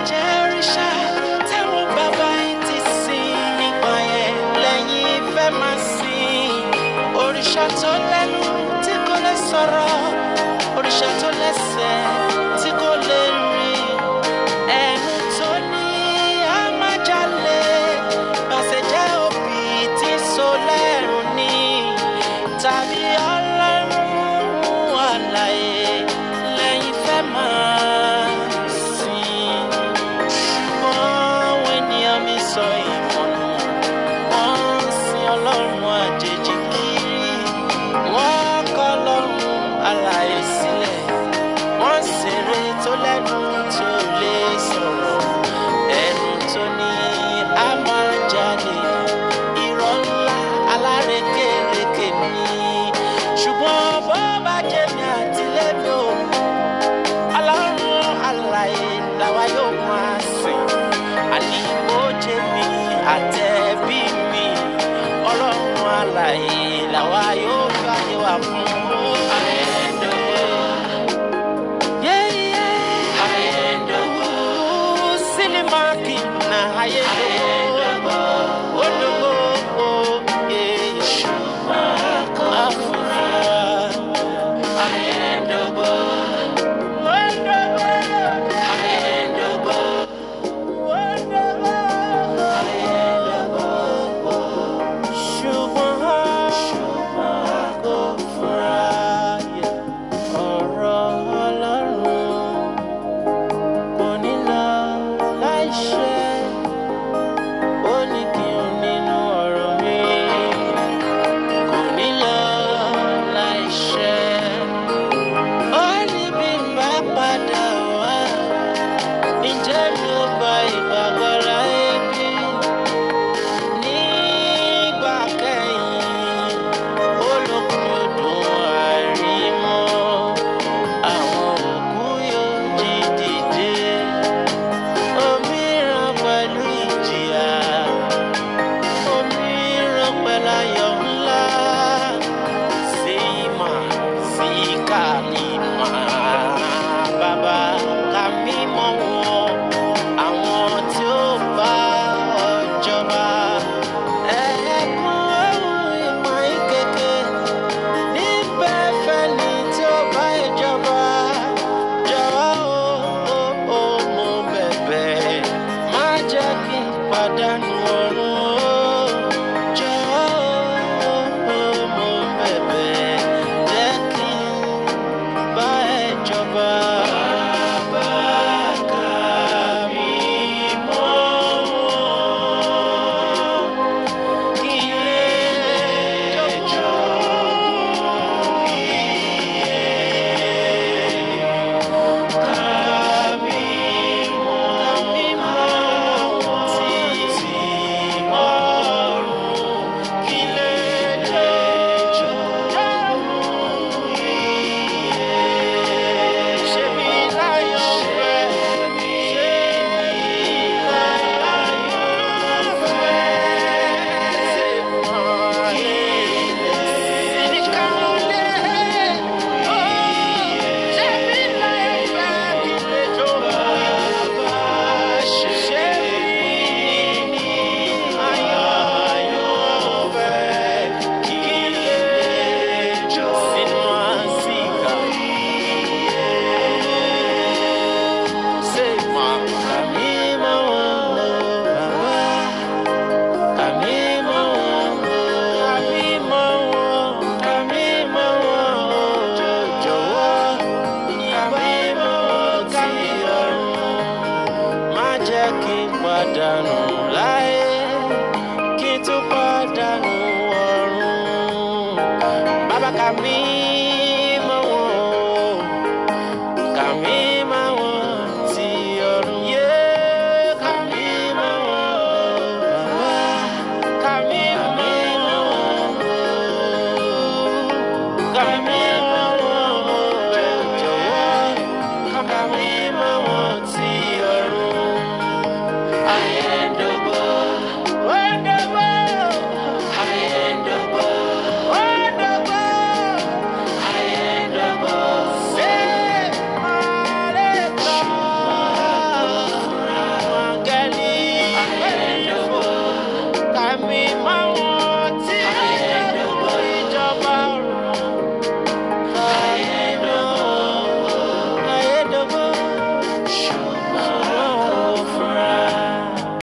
Jerusha, táwọn bàbá yìí ti sìn nígbà yẹn lẹ́yìn fẹ́ máa sìn. Òrìṣà tó lẹ́nu tí kò lè sọ̀rọ̀, òrìṣà tó lẹ́sẹ̀ tí kò lè rìn. Ẹnu tó ní á máa jalè, bàṣẹ jẹ́ òbí tí so lẹ́rù ní. Tàbí Ọlọ́run àlàyé lẹ́yìn fẹ́ máa sìn. Ṣùgbọ́n wẹ́nìyàn mi sọ ìmọ̀nù, wọ́n ń sin Ọlọ́run àjèjì kiri. Wọ́n kọ̀ Ọlọ́run àlàyé sílẹ̀, wọ́n ṣeré tó lẹ́nu tó lè sọ̀rọ̀. Ẹnu tó ní á máa jalè, irọ́ ńlá alárékérekè ní. Ṣùgbọ́n bó bá jẹ́ mi àti lẹ́mi o, Ọlọ́run àlàyé làwa yóò máa sìn. Àní bó jẹ́ mi àtẹ̀bí mi, Ọlọ́run àlàyé làwa yóò fàyè wá fún. Silimaki na hayedo, odogo, Africa. Baba kami